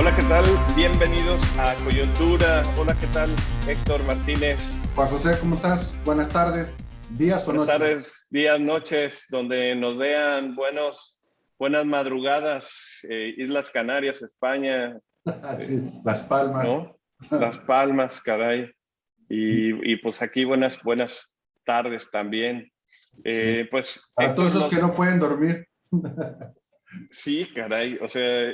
Hola, ¿qué tal? Bienvenidos a Coyuntura. Hola, ¿qué tal? Héctor Martínez. Juan José, ¿cómo estás? Buenas tardes, días o Buenas noches. tardes, días, noches, donde nos vean buenas madrugadas, Islas Canarias, España, Sí, Las Palmas. ¿no? Las Palmas, caray. Y pues aquí buenas tardes también. Sí. Pues Para todos Héctor, los que no pueden dormir. sí, caray, o sea,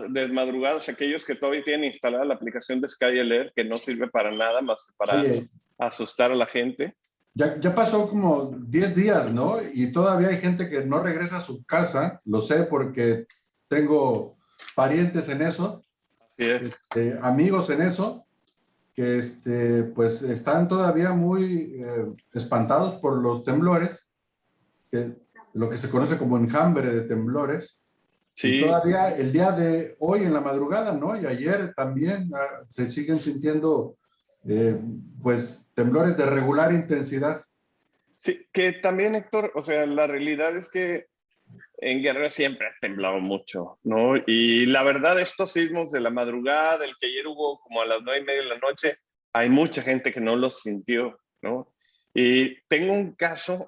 desmadrugados, aquellos que todavía tienen instalada la aplicación de Sky Alert, que no sirve para nada más que para Oye, asustar a la gente. ya pasó como 10 días, ¿no? Y todavía hay gente que no regresa a su casa. Lo sé porque tengo parientes en eso, Así es. amigos en eso, que pues están todavía muy espantados por los temblores, que, lo que se conoce como enjambre de temblores. Y Sí, todavía el día de hoy en la madrugada, ¿no? Y ayer también se siguen sintiendo, eh, pues, temblores de regular intensidad. sí, que también, Héctor, o sea, la realidad es que en Guerrero siempre ha temblado mucho, ¿no? Y la verdad, estos sismos de la madrugada, el que ayer hubo como a las 9:30 de la noche, hay mucha gente que no los sintió, ¿no? Y tengo un caso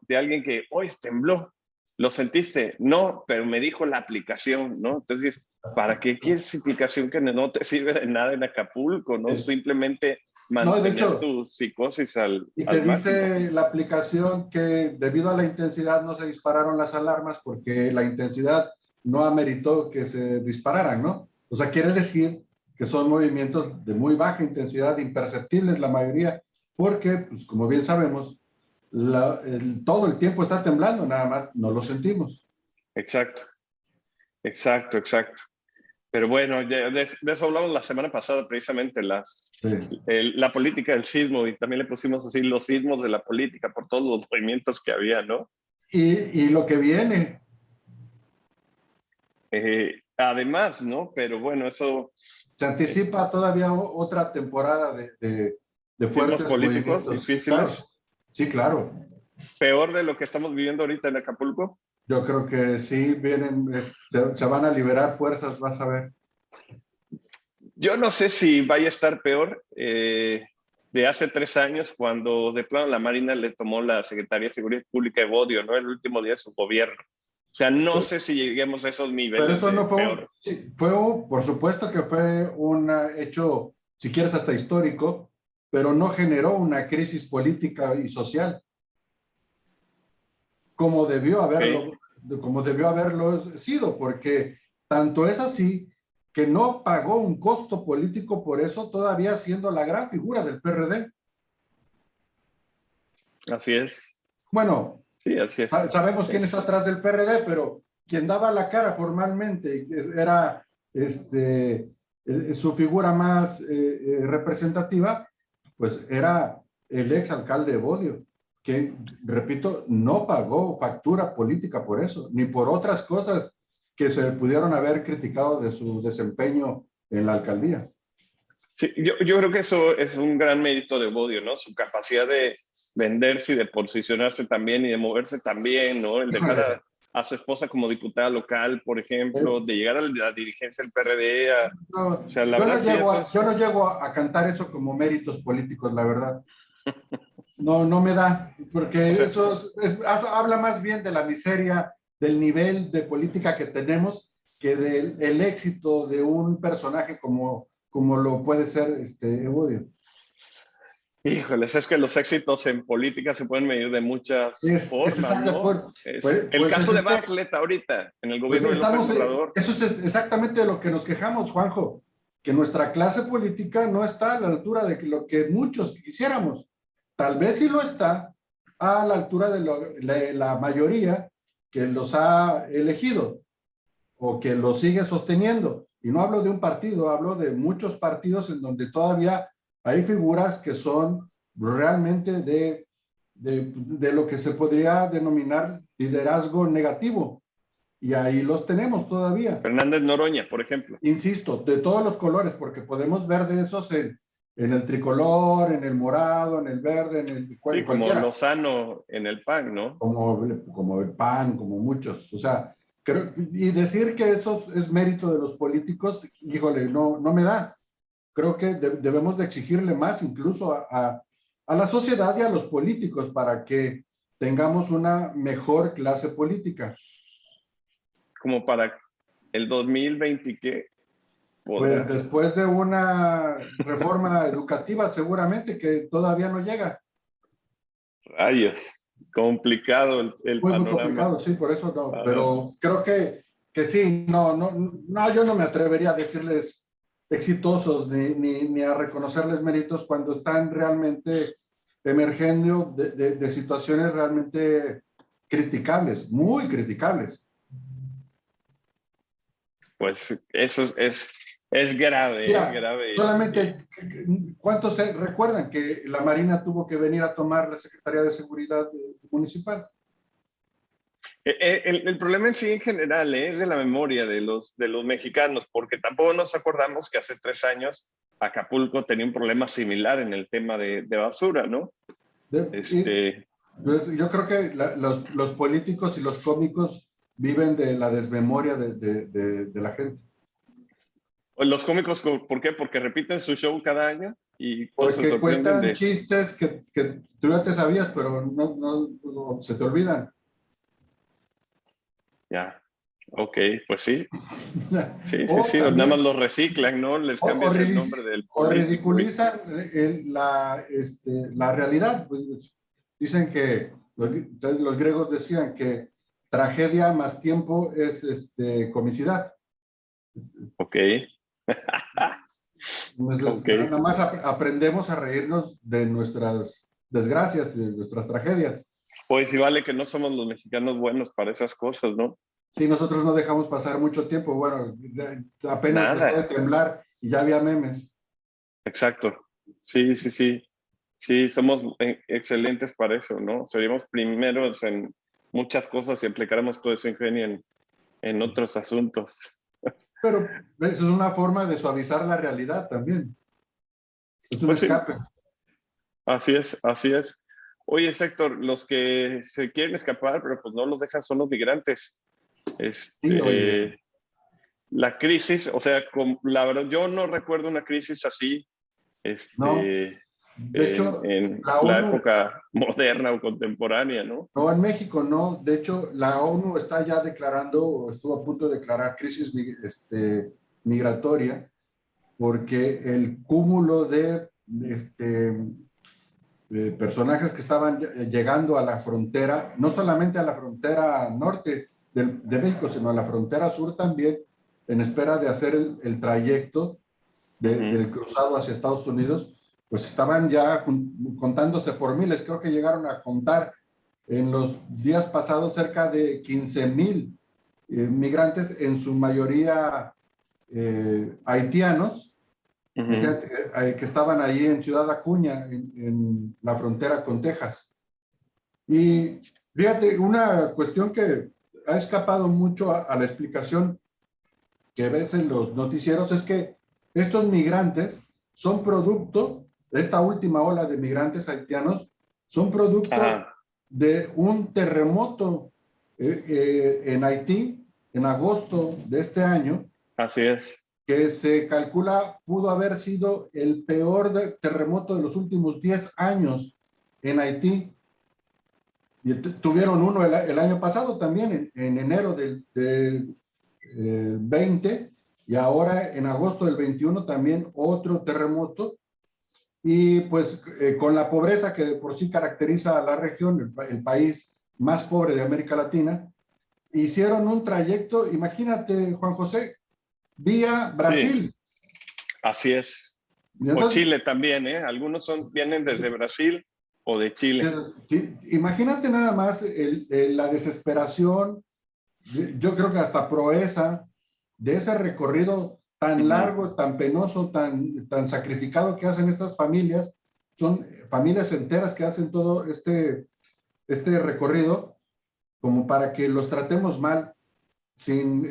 de alguien que hoy tembló. ¿Lo sentiste? No, pero me dijo la aplicación, ¿no? Entonces, ¿para qué quieres aplicación que no te sirve de nada en Acapulco, ¿no? Eh, Simplemente no, de mantener hecho, tu psicosis al, y te al máximo. dice la aplicación que debido a la intensidad no se dispararon las alarmas porque la intensidad no ameritó que se dispararan, ¿no? O sea, quiere decir que son movimientos de muy baja intensidad, imperceptibles la mayoría, porque, pues como bien sabemos, todo el tiempo está temblando, nada más no lo sentimos. Exacto, exacto. Pero bueno, de eso hablamos la semana pasada, precisamente, Sí. la política del sismo, y también le pusimos así los sismos de la política por todos los movimientos que había, ¿no? Y lo que viene, Además, ¿no? Pero bueno, eso, se es, anticipa todavía otra temporada de sismos fuertes políticos movimientos. Claro, difíciles, sí, claro. peor de lo que estamos viviendo ahorita en Acapulco. Yo creo que sí, vienen, se van a liberar fuerzas, vas a ver. Yo no sé si vaya a estar peor de hace 3 años, cuando de plano la Marina le tomó la Secretaría de Seguridad Pública de Bodio, ¿no? El último día de su gobierno. O sea, no sé si lleguemos a esos Pero niveles eso de no fue peor. sí, por supuesto que fue un hecho, si quieres, hasta histórico, pero no generó una crisis política y social como debió Ok, haberlo, como debió haberlo sido, porque tanto es así que no pagó un costo político por eso, todavía siendo la gran figura del PRD. así es. Bueno, Sí, así es. sabemos quién está Es, atrás del PRD, pero quien daba la cara formalmente era su figura más representativa, pues era el ex alcalde de Bodio, que, repito, no pagó factura política por eso, ni por otras cosas que se pudieron haber criticado de su desempeño en la alcaldía. sí, yo creo que eso es un gran mérito de Bodio, ¿no? Su capacidad de venderse y de posicionarse también y de moverse también, ¿no? El dejar Híjole, a su esposa como diputada local, por ejemplo, eh, de llegar a la dirigencia del PRD, o no, sea, la verdad sí, eso es. yo no llego a cantar eso como méritos políticos, la verdad. No, no me da, O porque sea, eso habla más bien de la miseria, del nivel de política que tenemos, que del el éxito de un personaje como lo puede ser Evodio. híjoles, es que los éxitos en política se pueden medir de muchas Es formas, exacto, ¿no? Es el pues, caso de Bartlett ahorita, en el pues gobierno de López estamos, Obrador. eso es exactamente de lo que nos quejamos, Juanjo, que nuestra clase política no está a la altura de lo que muchos quisiéramos. Tal vez sí lo está a la altura de la mayoría que los ha elegido o que los sigue sosteniendo. Y no hablo de un partido, hablo de muchos partidos en donde todavía hay figuras que son realmente de lo que se podría denominar liderazgo negativo. Y ahí los tenemos todavía. Fernández Noroña, por ejemplo. Insisto, de todos los colores, porque podemos ver de esos en el tricolor, en el morado, en el verde, Sí, en como cualquiera, Lozano en el PAN, ¿no? como el PAN, como muchos. O sea, y decir que eso es mérito de los políticos, híjole, no me da. Creo que debemos de exigirle más incluso a la sociedad y a los políticos para que tengamos una mejor clase política. Como para el 2020 que Pues podrá. después de una reforma educativa seguramente que todavía no llega. Rayos, complicado el Muy panorama. complicado, sí, por eso no, A ver, pero creo que sí, no, yo no me atrevería a decirles exitosos ni a reconocerles méritos cuando están realmente emergiendo de situaciones realmente criticables, muy criticables. pues eso es grave, ¿eh? Mira, Grave. solamente, ¿cuántos se recuerdan que la Marina tuvo que venir a tomar la Secretaría de Seguridad Municipal? El problema en sí en general, es de la memoria de los mexicanos, porque tampoco nos acordamos que hace 3 años Acapulco tenía un problema similar en el tema de basura, ¿no? Y, Este, pues, yo creo que los políticos y los cómicos viven de la desmemoria de la gente, los cómicos, ¿por qué? Porque repiten su show cada año y todos se porque sorprenden cuentan de, chistes que tú ya te sabías, pero no se te olvidan. ya, ok, pues sí, sí, sí, O sí, nada más también, los reciclan, ¿no? Les o, o cambias el ridic- nombre del o político y ridiculizan la realidad. Pues, dicen que los griegos decían que tragedia más tiempo es comicidad. ok, Entonces, ok. nada más aprendemos a reírnos de nuestras desgracias y de nuestras tragedias. Pues sí vale que no somos los mexicanos buenos para esas cosas, ¿no? Si nosotros no dejamos pasar mucho tiempo, bueno, apenas dejó de Nada, temblar y ya había memes. exacto. Sí, sí, sí. Sí, somos excelentes para eso, ¿no? Seríamos primeros en muchas cosas si aplicáramos todo ese ingenio en otros asuntos. Pero eso es una forma de suavizar la realidad también. Es un Pues sí, escape. así es, así es. Oye, Héctor, los que se quieren escapar, pero pues no los dejan, son los migrantes. Sí, oye, Este, la crisis, o sea, la verdad, yo no recuerdo una crisis así, no. este, De hecho, en la la ONU, época moderna o contemporánea, ¿no? no en México, no. De hecho, la ONU está ya declarando, o estuvo a punto de declarar crisis migratoria, porque el cúmulo de personajes que estaban llegando a la frontera, no solamente a la frontera norte de México, sino a la frontera sur también, en espera de hacer el trayecto Ujú, del cruzado hacia Estados Unidos, pues estaban ya contándose por miles. Creo que llegaron a contar en los días pasados cerca de 15,000 migrantes, en su mayoría haitianos, ujú. que estaban ahí en Ciudad Acuña, en la frontera con Texas. Y fíjate, una cuestión que ha escapado mucho a la explicación que ves en los noticieros es que estos migrantes son producto, de esta última ola de migrantes haitianos, son producto Ajá, de un terremoto en Haití en agosto de este año, así es. que se calcula pudo haber sido el peor terremoto de los últimos 10 años en Haití. Y tuvieron uno el año pasado también, en enero del 20, y ahora en agosto del 21 también otro terremoto. Y pues con la pobreza que de por sí caracteriza a la región, el país más pobre de América Latina, hicieron un trayecto, imagínate, Juan José, vía Sí, Brasil. así es. Y O entonces, Chile también, ¿eh? Algunos vienen desde Brasil o de Chile. imagínate nada más la desesperación, yo creo que hasta proeza de ese recorrido tan Ujú, largo, tan penoso, tan sacrificado que hacen estas familias. Son familias enteras que hacen todo este recorrido como para que los tratemos mal, sin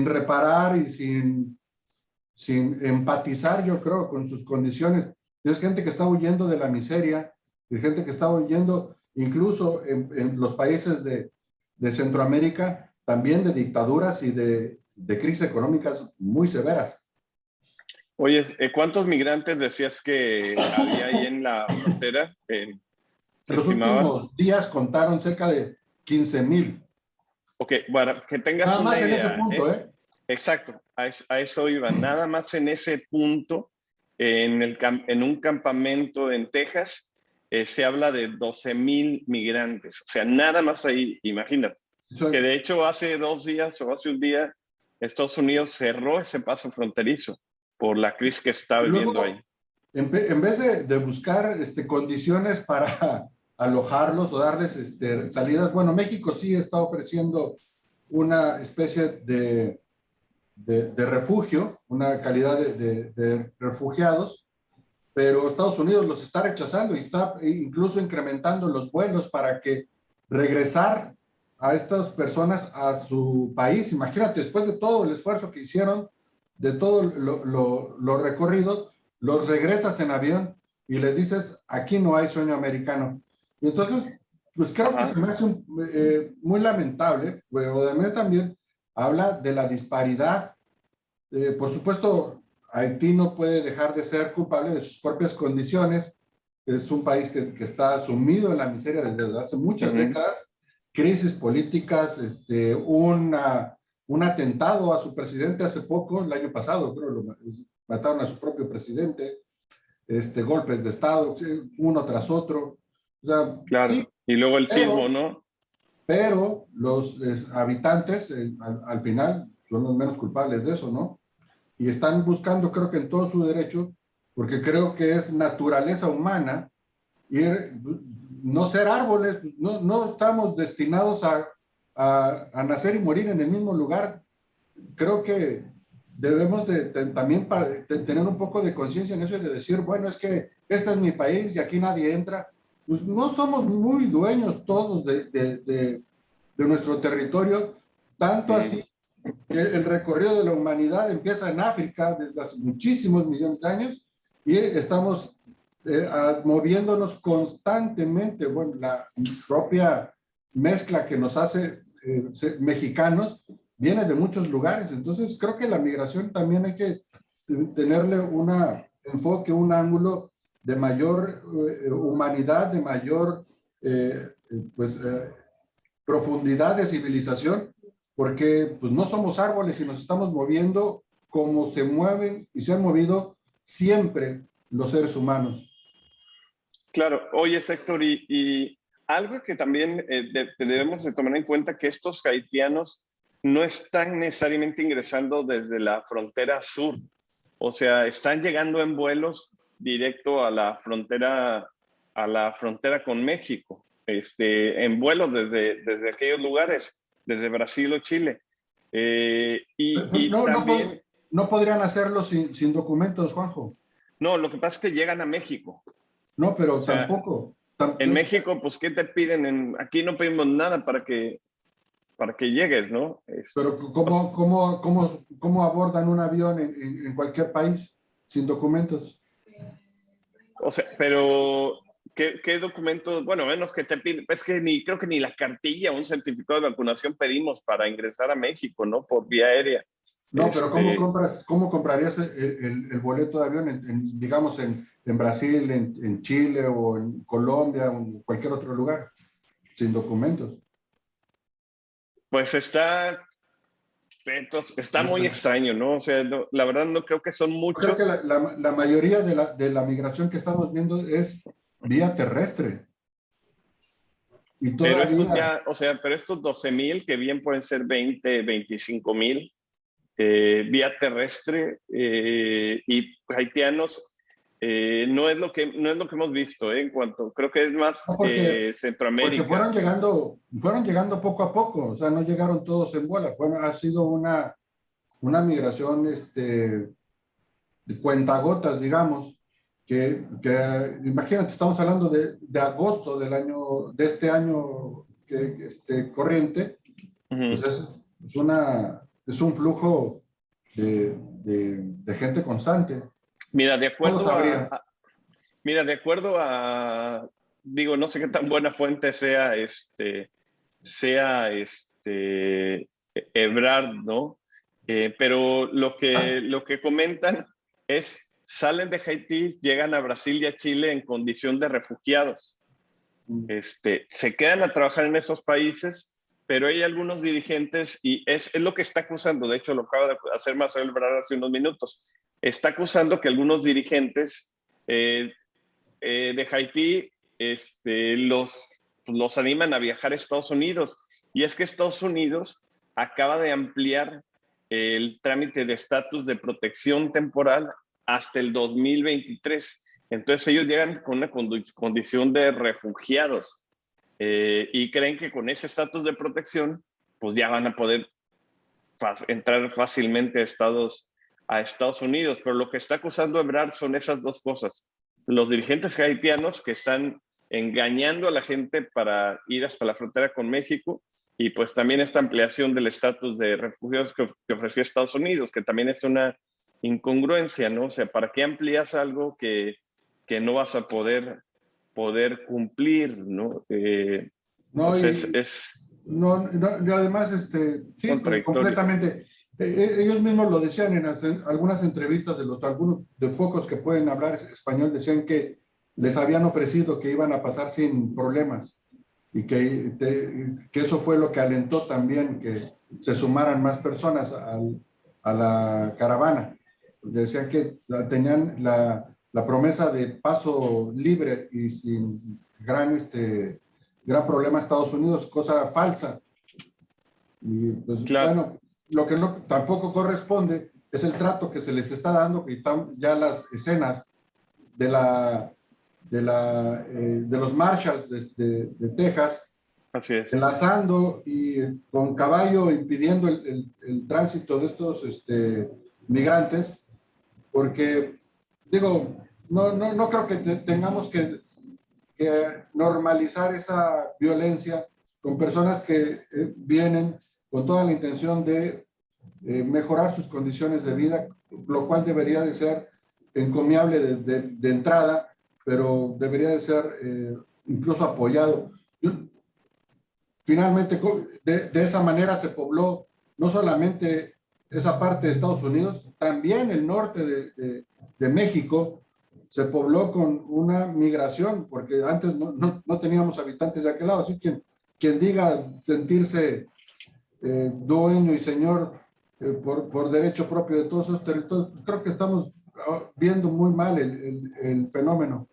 reparar y sin empatizar, yo creo, con sus condiciones. Es gente que está huyendo de la miseria, es gente que está huyendo incluso en los países de Centroamérica, también de dictaduras y de crisis económicas muy severas. Oye, ¿cuántos migrantes decías que había ahí en la frontera? ¿Se En los estimaba? últimos días contaron cerca de 15,000. Ok, bueno, que tengas Nada una más en ese idea, punto, ¿eh? ¿eh? Exacto, a eso iba. Nada más en ese punto, en un campamento en Texas, se habla de 12,000 migrantes. O sea, nada más ahí, imagínate. Que de hecho hace 2 días o hace un día, Estados Unidos cerró ese paso fronterizo por la crisis que está Y viviendo ahí. luego, en vez de buscar condiciones para alojarlos o darles salidas, bueno, México sí está ofreciendo una especie de refugio, una calidad de refugiados, pero Estados Unidos los está rechazando y está incluso incrementando los vuelos para que regresar a estas personas a su país. Imagínate, después de todo el esfuerzo que hicieron, de todo lo recorrido, los regresas en avión y les dices, aquí no hay sueño americano. Y entonces, pues creo que se Ajá. me hace muy lamentable, pero además también habla de la disparidad. Por supuesto, Haití no puede dejar de ser culpable de sus propias condiciones. Es un país que está sumido en la miseria desde hace muchas Ujú. décadas, crisis políticas, un atentado a su presidente hace poco, el año pasado, creo, mataron a su propio presidente, golpes de Estado, sí, uno tras otro. O sea, sí, Claro. Y luego el sismo, pero, ¿no? pero los habitantes, al final, son los menos culpables de eso, ¿no? Y están buscando, creo que en todo su derecho, porque creo que es naturaleza humana ir, no ser árboles, no estamos destinados a nacer y morir en el mismo lugar. Creo que debemos también tener un poco de conciencia en eso y de decir, bueno, es que este es mi país y aquí nadie entra. Pues no somos muy dueños todos de nuestro territorio, tanto Sí. así que el recorrido de la humanidad empieza en África desde hace muchísimos millones de años y estamos moviéndonos constantemente. Bueno, la propia mezcla que nos hace mexicanos viene de muchos lugares. Entonces, creo que la migración también hay que tenerle un enfoque, un ángulo de mayor humanidad, de mayor pues, profundidad de civilización, porque pues no somos árboles y nos estamos moviendo como se mueven y se han movido siempre los seres humanos. Claro, oye, Héctor, y algo que también debemos de tomar en cuenta que estos haitianos no están necesariamente ingresando desde la frontera sur, o sea, están llegando en vuelos directo a la frontera con México, en vuelos desde aquellos lugares, desde Brasil o Chile. Y No, también, no podrían hacerlo sin documentos, Juanjo. no, lo que pasa es que llegan a México, No, o pero sea, tampoco. en México, pues, ¿qué te piden? Aquí no pedimos nada para que llegues, ¿no? Pero Pues, ¿cómo abordan un avión en cualquier país sin documentos? o sea, pero, ¿qué documentos? Bueno, menos que te piden, es que creo que ni la cartilla, un certificado de vacunación pedimos para ingresar a México, ¿no? Por vía aérea. No, pero Este, cómo comprarías el boleto de avión digamos, en Brasil, en Chile o en Colombia o en cualquier otro lugar, sin documentos? pues está No muy sé. extraño, ¿no? O sea, la verdad no creo que son Creo que muchos, la mayoría de la migración que estamos viendo es vía terrestre y pero estos todavía, ya, o sea, pero estos 12,000, que bien pueden ser 20, 25,000, vía terrestre, y haitianos, no es lo que hemos visto, en cuanto, creo que es no, más porque Centroamérica. fueron llegando poco a poco, o sea, no llegaron todos en bola, ha sido una migración de cuentagotas, digamos, imagínate, estamos hablando de agosto de este año corriente, pues Ujú. es un flujo de gente constante. Mira, ¿Cómo sabría? mira, de acuerdo digo, no sé qué tan buena fuente sea, Ebrard, ¿no? Pero lo que comentan es, salen de Haití, llegan a Brasil y a Chile en condición de refugiados. Se quedan a trabajar en esos países, pero hay algunos dirigentes, y es lo que está acusando, de hecho lo acaba de hacer Marcelo Ebrard hace unos minutos, está acusando que algunos dirigentes de Haití los animan a viajar a Estados Unidos. Y es que Estados Unidos acaba de ampliar el trámite de estatus de protección temporal hasta el 2023. Entonces ellos llegan con una condición de refugiados y creen que con ese estatus de protección pues ya van a poder entrar fácilmente a Estados Unidos. Pero lo que está acusando Ebrard son esas dos cosas. Los dirigentes haitianos que están engañando a la gente para ir hasta la frontera con México, y pues también esta ampliación del estatus de refugiados que ofreció Estados Unidos, que también es una incongruencia, ¿no? O sea, ¿para qué amplías algo que no vas a poder cumplir, ¿no? No, Pues y, y además, sí, contradictorio. completamente. Ellos mismos lo decían en algunas entrevistas de algunos de pocos que pueden hablar español, decían que les habían ofrecido que iban a pasar sin problemas y que eso fue lo que alentó también que se sumaran más personas a la caravana. Decían que tenían la promesa de paso libre y sin gran problema a Estados Unidos, cosa falsa. Y pues Claro, bueno, lo que no, tampoco corresponde es el trato que se les está dando, que están ya las escenas de de los Marshalls de Texas, así es. enlazando y con caballo impidiendo el tránsito de estos migrantes, porque digo, no creo que tengamos que normalizar esa violencia con personas que vienen con toda la intención de mejorar sus condiciones de vida, lo cual debería de ser encomiable de entrada, pero debería de ser incluso apoyado. Finalmente, de esa manera se pobló no solamente esa parte de Estados Unidos, también el norte de México se pobló con una migración, porque antes no teníamos habitantes de aquel lado. Así que quien diga sentirse dueño y señor por derecho propio de todos esos territorios, pues creo que estamos viendo muy mal el fenómeno.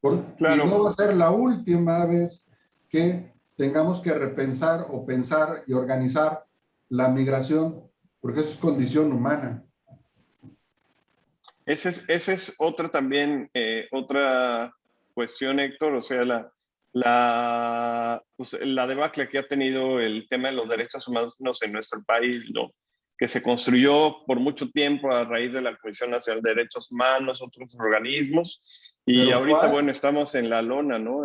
Y Claro, no va a ser la última vez que tengamos que repensar o pensar y organizar la migración, porque eso es condición humana. esa es otra también, otra cuestión, Héctor, o sea, pues, la debacle que ha tenido el tema de los derechos humanos en nuestro país, ¿no? Que se construyó por mucho tiempo a raíz de la Comisión Nacional de Derechos Humanos, otros organismos, y Pero ahorita, ¿cuál? bueno, estamos en la lona, ¿no?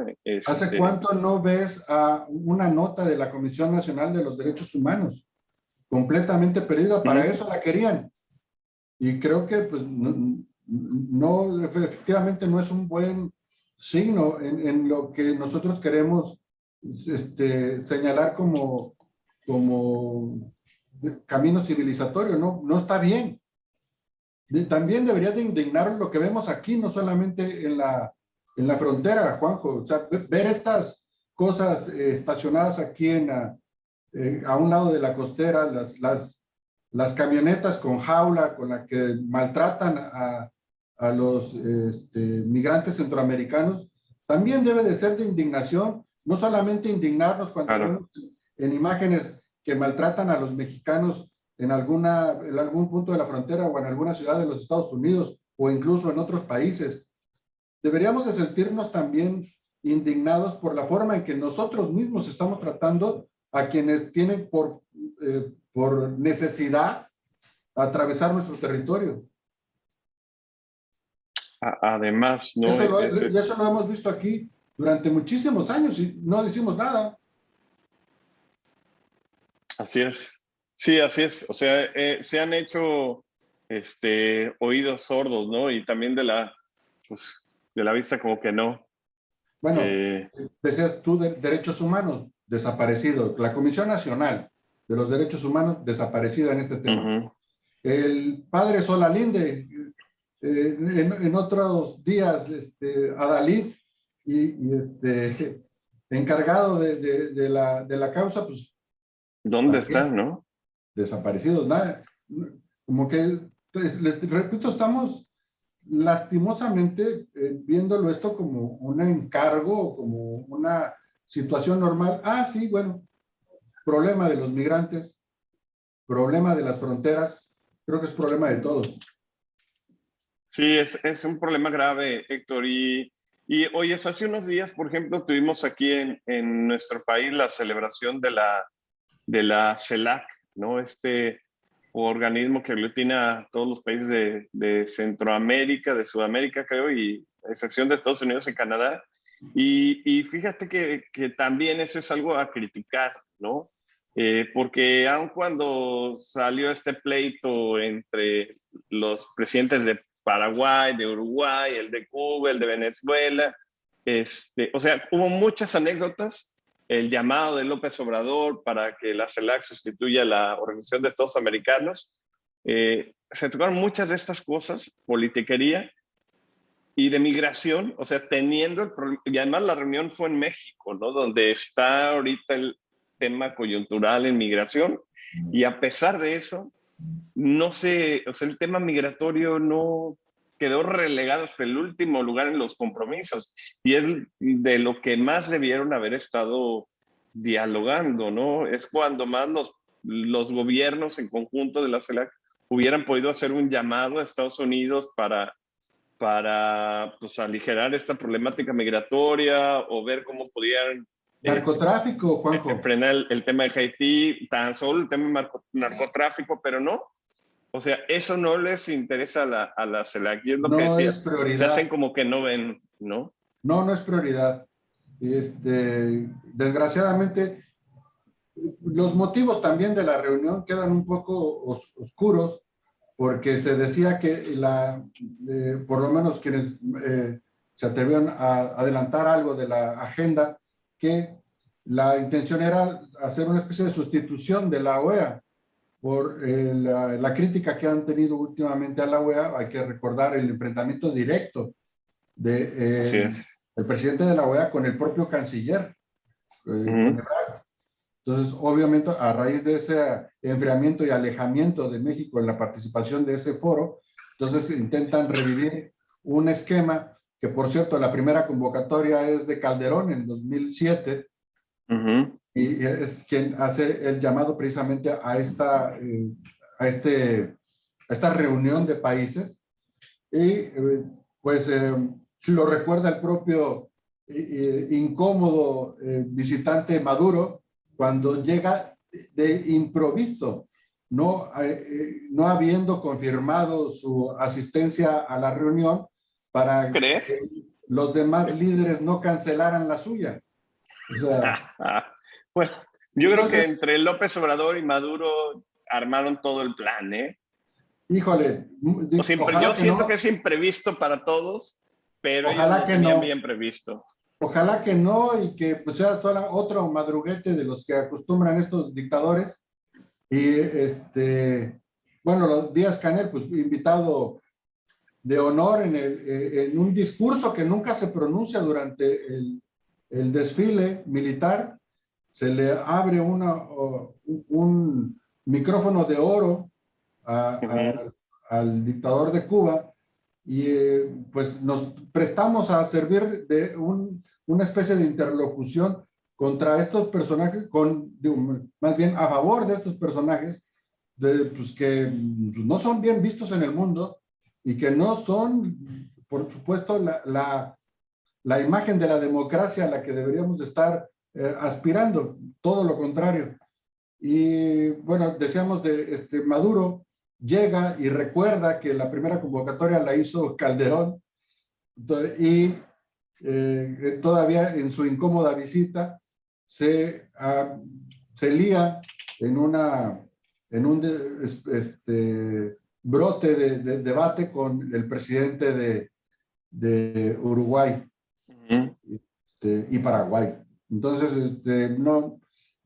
¿Hace cuánto no ves a una nota de la Comisión Nacional de los Derechos Humanos? Completamente perdida, para ¿Mm? eso la querían. Y creo que pues efectivamente no es un buen signo en lo que nosotros queremos señalar como camino civilizatorio, no está bien. También debería de indignarnos lo que vemos aquí, no solamente en la frontera, Juanjo. O sea, ver estas cosas estacionadas aquí a un lado de la costera, las camionetas con jaula con la que maltratan a los migrantes centroamericanos, también debe de ser de indignación, no solamente indignarnos cuando Claro. vemos en imágenes que maltratan a los mexicanos en algún punto de la frontera o en alguna ciudad de los Estados Unidos o incluso en otros países. Deberíamos de sentirnos también indignados por la forma en que nosotros mismos estamos tratando a quienes tienen por necesidad atravesar nuestro territorio. Además, ¿no? Eso lo hemos visto aquí durante muchísimos años y no decimos nada. Así es. Sí, así es. O sea, se han hecho oídos sordos, ¿no? Y también pues, de la vista como que no. Bueno, Eh, decías tú de derechos humanos. desaparecido. La Comisión Nacional de los Derechos Humanos, desaparecida en este tema. El padre Solalinde, en otros días, Adalid, encargado de la causa, pues, ¿dónde están, no? Desaparecidos, nada. Como que, pues, les repito, estamos lastimosamente viéndolo esto como un encargo, como una situación normal. Ah, sí, bueno, problema de los migrantes, problema de las fronteras, creo que es problema de todos. Sí, es un problema grave, Héctor. Y oye, hace unos días, por ejemplo, tuvimos aquí en nuestro país la celebración de la CELAC, ¿no? Este organismo que aglutina a todos los países de Centroamérica, de Sudamérica, creo, y a excepción de Estados Unidos y Canadá. Y fíjate que también eso es algo a criticar, ¿no? Porque aun cuando salió este pleito entre los presidentes de Paraguay, de Uruguay, el de Cuba, el de Venezuela, o sea, hubo muchas anécdotas. El llamado de López Obrador para que la CELAC sustituya a la Organización de Estados Americanos. Se tocaron muchas de estas cosas, politiquería y de migración, o sea, teniendo el problema, y además la reunión fue en México, ¿no? Donde está ahorita el tema coyuntural en migración, y a pesar de eso, no sé, o sea, el tema migratorio no quedó relegado hasta el último lugar en los compromisos y es de lo que más debieron haber estado dialogando, ¿no? Es cuando más los gobiernos en conjunto de la CELAC hubieran podido hacer un llamado a Estados Unidos para pues, aligerar esta problemática migratoria o ver cómo podían Narcotráfico, Juanjo. frenar el tema de Haití, tan solo el tema de narcotráfico, pero no. O sea, eso no les interesa a la CELAC, y es lo que No es decías. Se hacen prioridad. como que no ven, ¿no? No, no es prioridad. Desgraciadamente, los motivos también de la reunión quedan un poco oscuros, porque se decía que por lo menos quienes se atrevieron a adelantar algo de la agenda, que la intención era hacer una especie de sustitución de la OEA por la crítica que han tenido últimamente a la OEA. Hay que recordar el enfrentamiento directo Así de es. el presidente de la OEA con el propio canciller, con Ebrard. Entonces, obviamente, a raíz de ese enfriamiento y alejamiento de México en la participación de ese foro, entonces intentan revivir un esquema que, por cierto, la primera convocatoria es de Calderón en 2007, y es quien hace el llamado precisamente a a esta reunión de países, y pues lo recuerda el propio incómodo visitante Maduro cuando llega de improviso, no habiendo confirmado su asistencia a la reunión para que ¿Crees? los demás líderes no cancelaran la suya. O sea, Bueno, yo creo que entonces, entre López Obrador y Maduro armaron todo el plan, ¿eh? híjole, O sea, yo ojalá que siento que no, es imprevisto para todos, pero ellos ojalá lo que tenían no. bien previsto. Ojalá que no, y que pues sea solo otro madruguete de los que acostumbran estos dictadores. Y bueno, los Díaz Canel, pues invitado de honor en un discurso que nunca se pronuncia durante el desfile militar. Se le abre un micrófono de oro al dictador de Cuba, y pues nos prestamos a servir de una especie de interlocución contra estos personajes, más bien a favor de estos personajes, pues, que pues, no son bien vistos en el mundo y que no son, por supuesto, la imagen de la democracia a la que deberíamos estar aspirando, todo lo contrario. Y bueno, decíamos de Maduro llega y recuerda que la primera convocatoria la hizo Calderón, y todavía en su incómoda visita se lía en un brote de debate con el presidente de Uruguay y Paraguay. Entonces, no,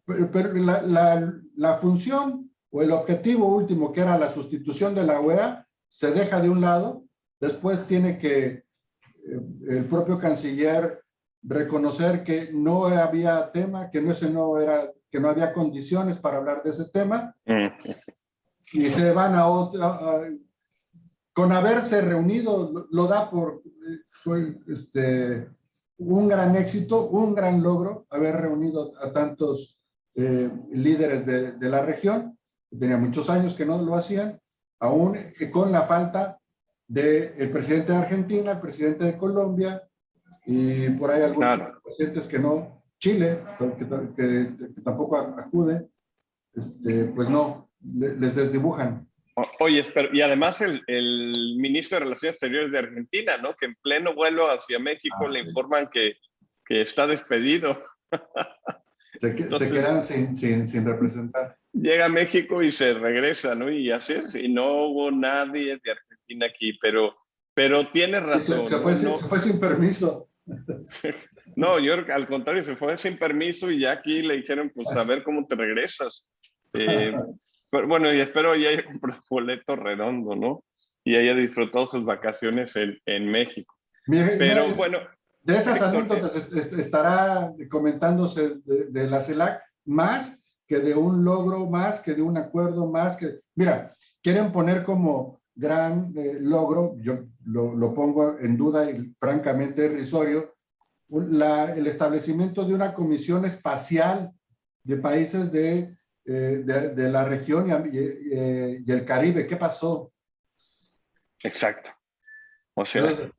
pero la función o el objetivo último, que era la sustitución de la OEA, se deja de un lado. Después tiene que el propio canciller reconocer que no había tema, que ese no era, que no había condiciones para hablar de ese tema, y se van a otra, con haberse reunido, lo da por un gran éxito, un gran logro, haber reunido a tantos líderes de la región. Tenía muchos años que no lo hacían, aún con la falta del presidente de Argentina, el presidente de Colombia, y por ahí algunos presidentes que no, Chile, que tampoco acuden, pues no, les desdibujan. Oye, y además el ministro de Relaciones Exteriores de Argentina, ¿no? Que en pleno vuelo hacia México le informan que está despedido. Entonces, se quedan sin representar. Llega a México y se regresa, ¿no? Y así es, y no hubo nadie de Argentina aquí, pero tiene razón. Se fue sin permiso. No, yo al contrario, se fue sin permiso y ya aquí le dijeron, pues a ver cómo te regresas. Pero bueno, y espero ya haya comprado boleto redondo, ¿no? Y haya disfrutado sus vacaciones en México. Pero bueno. De esas anécdotas estará comentándose de la CELAC, más que de un logro, más que de un acuerdo, más que... Mira, quieren poner como gran logro, yo lo pongo en duda y francamente es irrisorio, el establecimiento de una comisión espacial de países de la región y el Caribe. ¿Qué pasó? Exacto. O sea,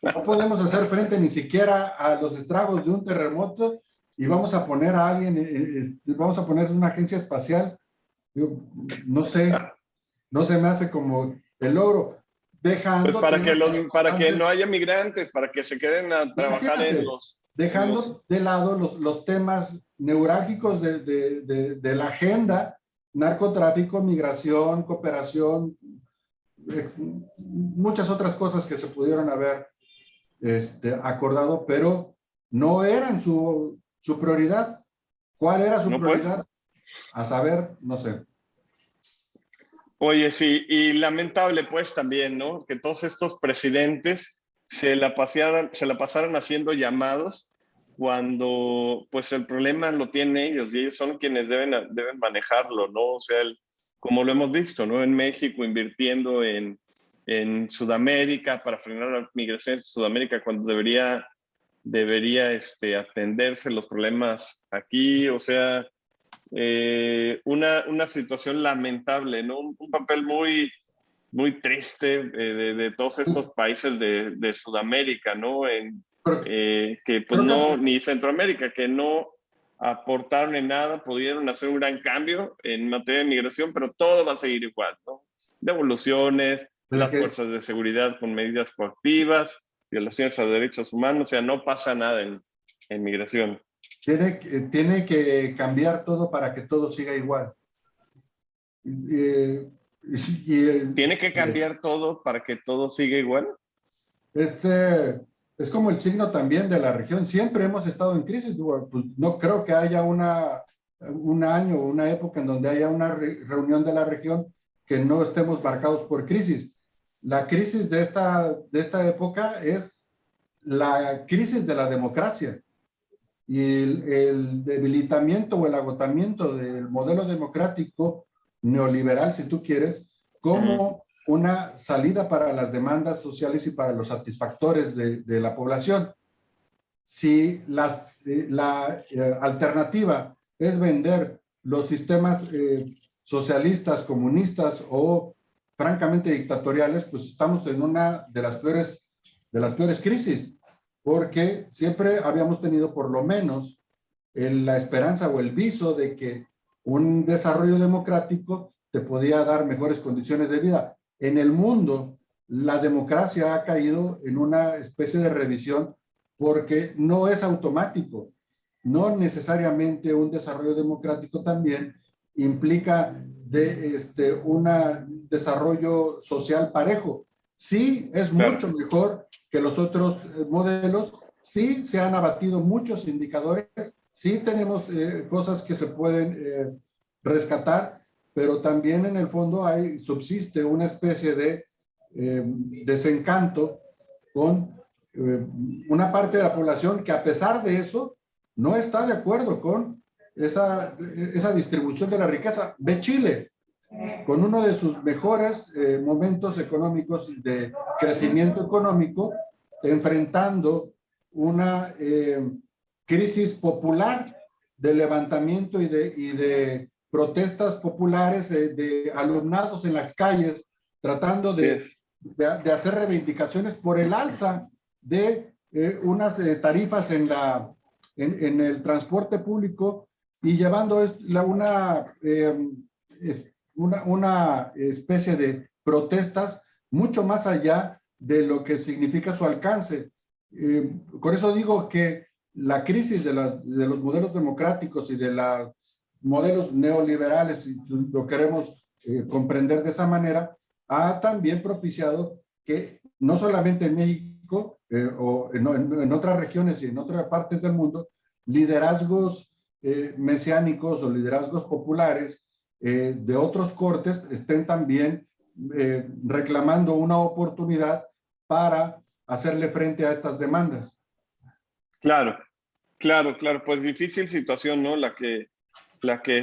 no podemos hacer frente ni siquiera a los estragos de un terremoto y vamos a poner a alguien, vamos a poner una agencia espacial. No sé, no se me hace como el logro. Dejando pues para que no haya migrantes, para que se queden a trabajar dejando de lado los temas neurálgicos de la agenda: narcotráfico, migración, cooperación, muchas otras cosas que se pudieron haber acordado, pero no eran su prioridad. ¿Cuál era su prioridad? A saber, no sé. Oye, sí, y lamentable pues también, ¿no? Que todos estos presidentes se la pasaran haciendo llamados cuando pues el problema lo tienen ellos y ellos son quienes deben manejarlo, ¿no? O sea, como lo hemos visto, ¿no? En México invirtiendo en Sudamérica para frenar la migración de Sudamérica cuando debería atenderse los problemas aquí, o sea, una situación lamentable, ¿no? Un papel muy, muy triste de todos estos países de Sudamérica, ¿no? Que pues no, ni Centroamérica, que no aportaron en nada, pudieron hacer un gran cambio en materia de migración, pero todo va a seguir igual, ¿no? Devoluciones, las fuerzas de seguridad con medidas coactivas, violaciones a derechos humanos, o sea, no pasa nada en migración. Tiene que cambiar todo para que todo siga igual. ¿Tiene que cambiar todo para que todo siga igual? Es como el signo también de la región. Siempre hemos estado en crisis. Pues no creo que haya un año o una época en donde haya una reunión de la región que no estemos marcados por crisis. La crisis de esta época es la crisis de la democracia y el debilitamiento o el agotamiento del modelo democrático neoliberal, si tú quieres, como una salida para las demandas sociales y para los satisfactores de la población. Si la alternativa es vender los sistemas socialistas, comunistas o francamente dictatoriales, pues estamos en una de las peores crisis, porque siempre habíamos tenido por lo menos la esperanza o el viso de que un desarrollo democrático te podía dar mejores condiciones de vida. En el mundo, la democracia ha caído en una especie de revisión porque no es automático. No necesariamente un desarrollo democrático también implica un desarrollo social parejo. Sí, es mucho mejor que los otros modelos. Sí, se han abatido muchos indicadores. sí tenemos cosas que se pueden rescatar, pero también en el fondo subsiste una especie de desencanto con una parte de la población que a pesar de eso no está de acuerdo con esa distribución de la riqueza. Ve Chile, con uno de sus mejores momentos económicos de crecimiento económico, enfrentando una crisis popular de levantamiento y de protestas populares de alumnados en las calles, tratando Así es. de hacer reivindicaciones por el alza de unas tarifas en el transporte público y llevando una especie de protestas mucho más allá de lo que significa su alcance. Por eso digo que la crisis de los modelos democráticos y de los modelos neoliberales, si lo queremos comprender de esa manera, ha también propiciado que no solamente en México o en otras regiones y en otras partes del mundo, liderazgos mesiánicos o liderazgos populares de otros cortes estén también reclamando una oportunidad para hacerle frente a estas demandas. Claro, claro, claro. Pues difícil situación, ¿no? La que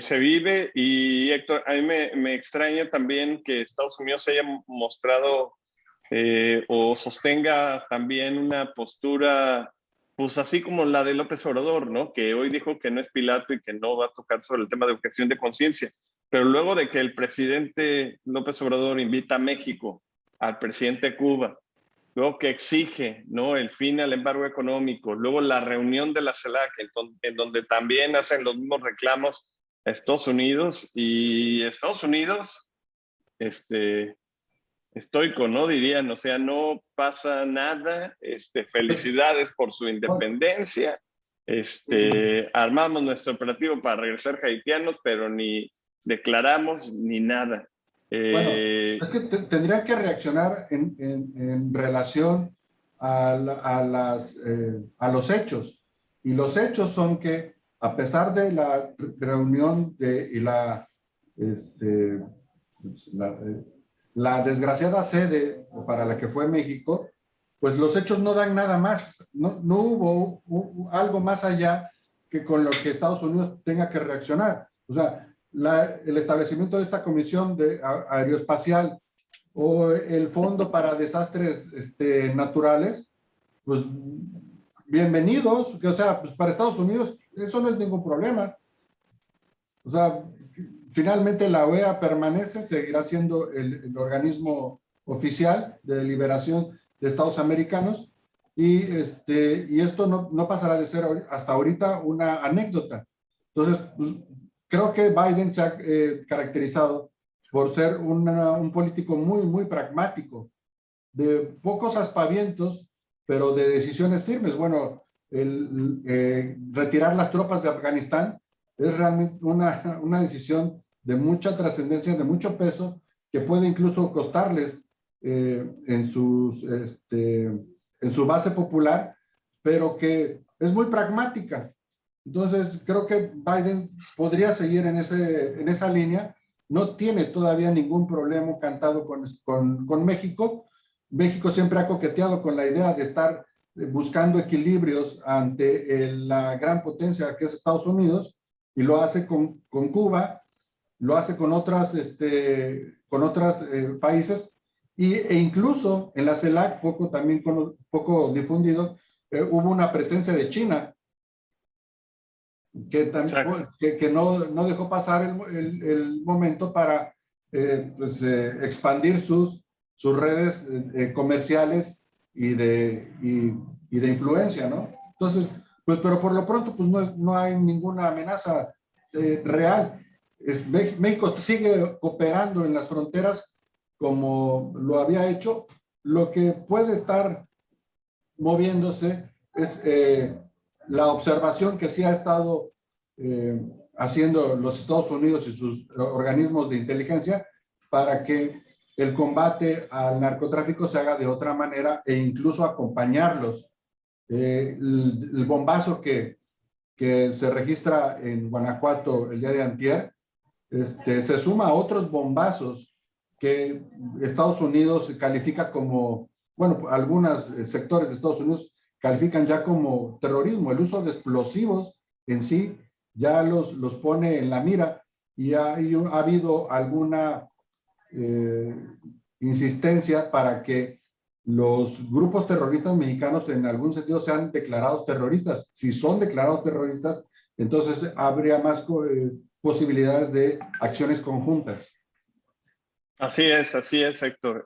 se vive. Y Héctor, a mí me extraña también que Estados Unidos se haya mostrado o sostenga también una postura, pues así como la de López Obrador, ¿no? Que hoy dijo que no es Pilato y que no va a tocar sobre el tema de objeción de conciencia. Pero luego de que el presidente López Obrador invita a México, al presidente de Cuba, luego que exige, ¿no?, el fin al embargo económico, luego la reunión de la CELAC, en donde también hacen los mismos reclamos a Estados Unidos, y Estados Unidos, estoico, ¿no? Dirían, o sea, no pasa nada, felicidades por su independencia, armamos nuestro operativo para regresar haitianos, pero ni declaramos ni nada. Bueno, es que tendrían que reaccionar en relación a los hechos. Y los hechos son que, a pesar de la reunión y pues, la desgraciada sede para la que fue México, pues los hechos no dan nada más. No hubo algo más allá que con lo que Estados Unidos tenga que reaccionar. O sea, el establecimiento de esta comisión aeroespacial o el fondo para desastres naturales, pues bienvenidos, o sea, pues para Estados Unidos eso no es ningún problema. O sea, finalmente la OEA permanece, seguirá siendo el organismo oficial de deliberación de Estados americanos y esto no pasará de ser hasta ahorita una anécdota. Entonces, pues, creo que Biden se ha caracterizado por ser un político muy, muy pragmático, de pocos aspavientos, pero de decisiones firmes. Bueno, retirar las tropas de Afganistán es realmente una decisión de mucha trascendencia, de mucho peso, que puede incluso costarles en su base popular, pero que es muy pragmática. Entonces, creo que Biden podría seguir en esa línea. No tiene todavía ningún problema cantado con México. México siempre ha coqueteado con la idea de estar buscando equilibrios ante la gran potencia que es Estados Unidos, y lo hace con Cuba, lo hace con otros países, e incluso en la CELAC, poco difundido, hubo una presencia de China, que no dejó pasar el momento para expandir sus redes comerciales y de influencia, ¿no? Entonces, pues, pero por lo pronto, pues no hay ninguna amenaza real. México sigue operando en las fronteras como lo había hecho. Lo que puede estar moviéndose es la observación que sí ha estado haciendo los Estados Unidos y sus organismos de inteligencia para que el combate al narcotráfico se haga de otra manera e incluso acompañarlos. El bombazo que que se registra en Guanajuato el día de antier, se suma a otros bombazos que Estados Unidos califica como, bueno, algunos sectores de Estados Unidos califican ya como terrorismo. El uso de explosivos en sí ya los pone en la mira y ha habido alguna eh, insistencia para que los grupos terroristas mexicanos en algún sentido sean declarados terroristas. Si son declarados terroristas, entonces habría más posibilidades de acciones conjuntas. Así es, Héctor.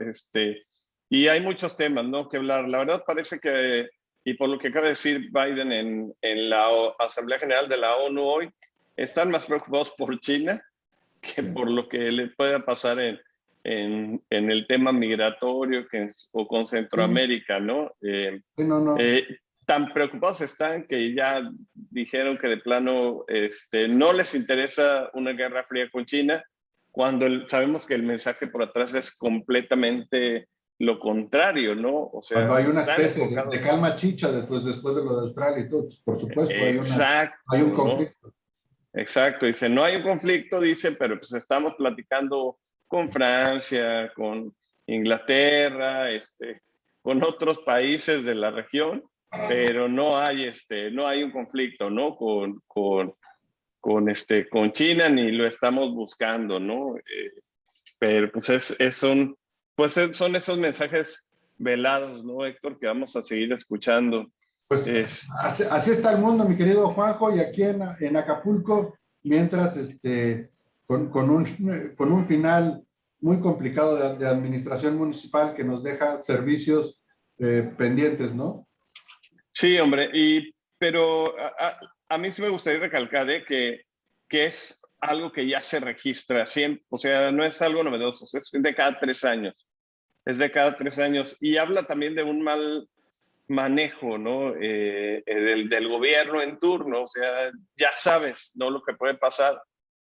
Y hay muchos temas, ¿no?, que hablar. La verdad parece que, y por lo que acaba de decir Biden en la Asamblea General de la ONU hoy, están más preocupados por China que Sí. por lo que le pueda pasar en el tema migratorio o con Centroamérica, ¿no? Sí, no, no. Tan preocupados están que ya dijeron que de plano no les interesa una guerra fría con China, cuando sabemos que el mensaje por atrás es completamente lo contrario, ¿no? O Cuando sea, hay una están especie de enfocados. calma chicha después de lo de Australia y todo, por supuesto, hay un Exacto, ¿no? conflicto. Exacto, dice, no hay un conflicto, dice, pero pues estamos platicando con Francia, con Inglaterra, con otros países de la región, pero no hay un conflicto, ¿no? Con China, ni lo estamos buscando, ¿no? Pero pues son esos mensajes velados, ¿no, Héctor? Que vamos a seguir escuchando. Pues Es, así está el mundo, mi querido Juanjo, y aquí en Acapulco, mientras con un final muy complicado de administración municipal que nos deja servicios pendientes, ¿no? sí, hombre, pero a mí sí me gustaría recalcar que es algo que ya se registra siempre, o sea, no es algo novedoso, es de cada 3 años, es de cada 3 años y habla también de un mal manejo, ¿no? Del gobierno en turno, o sea, ya sabes, ¿no?, lo que puede pasar,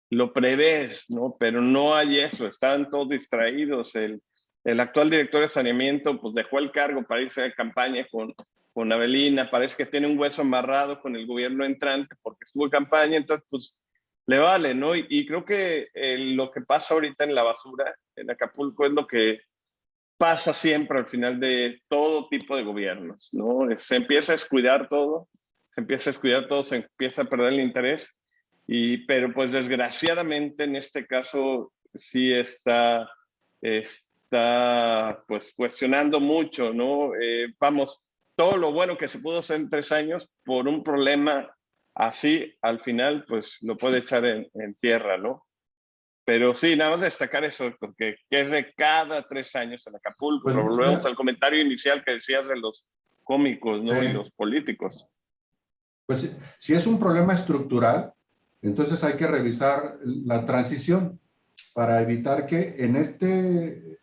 lo prevés, ¿no? Pero no hay eso, están todos distraídos. El actual director de saneamiento pues dejó el cargo para irse de campaña con Avelina, parece que tiene un hueso amarrado con el gobierno entrante porque estuvo en campaña, entonces pues le vale, ¿no? Y creo que lo que pasa ahorita en la basura, en Acapulco, es lo que pasa siempre al final de todo tipo de gobiernos, ¿no? Se empieza a descuidar todo, se empieza a perder el interés, pero pues desgraciadamente en este caso sí está pues cuestionando mucho, ¿no? Vamos, todo lo bueno que se pudo hacer en 3 años por un problema así, al final pues lo puede echar en tierra, ¿no? Pero sí, nada más destacar eso, porque que es de cada 3 años en Acapulco, Pues pero volvemos mira, al comentario inicial que decías de los cómicos, ¿no? Y sí. los políticos. Pues si es un problema estructural, entonces hay que revisar la transición para evitar que en este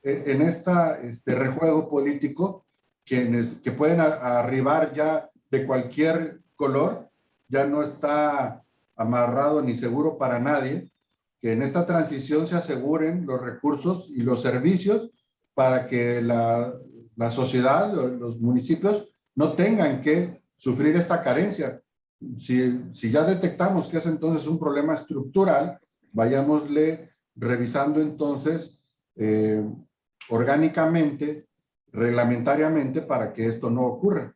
rejuego político, quienes que pueden arribar ya de cualquier color, ya no está amarrado ni seguro para nadie, que en esta transición se aseguren los recursos y los servicios para que la sociedad, los municipios, no tengan que sufrir esta carencia. Si ya detectamos que es entonces un problema estructural, vayámosle revisando entonces eh, orgánicamente, reglamentariamente, para que esto no ocurra.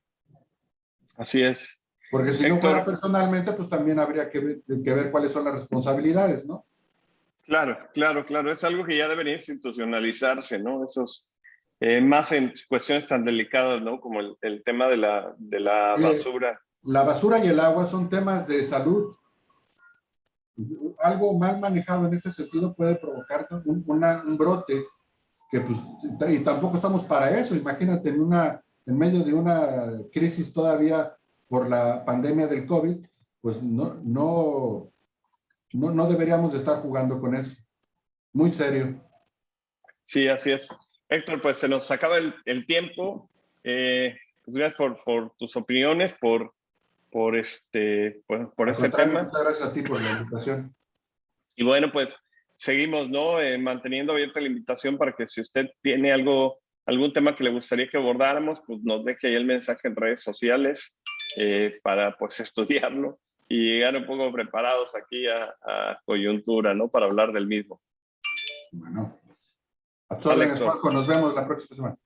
Así es. Porque si no fuera Héctor, personalmente, pues también habría que ver cuáles son las responsabilidades, ¿no? claro, claro, claro, es algo que ya debería institucionalizarse, ¿no? Más en cuestiones tan delicadas, ¿no? Como el tema de la Oye, basura. la basura y el agua son temas de salud. Algo mal manejado en este sentido puede provocar un brote que pues, y tampoco estamos para eso. Imagínate en medio de una crisis todavía por la pandemia del COVID, pues no deberíamos de estar jugando con eso. Muy serio. Sí, así es. Héctor, pues se nos acaba el tiempo. Pues gracias por tus opiniones, por Al este contrario, tema. muchas gracias a ti por la invitación. Y bueno, pues seguimos, ¿no? Manteniendo abierta la invitación para que si usted tiene algún tema que le gustaría que abordáramos, pues nos deje ahí el mensaje en redes sociales para pues estudiarlo y llegar un poco preparados aquí a coyuntura, ¿no? Para hablar del mismo. Bueno, a tus Vale, órdenes, Héctor. Juanjo, nos vemos la próxima semana.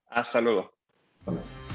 Hasta luego. Hasta luego.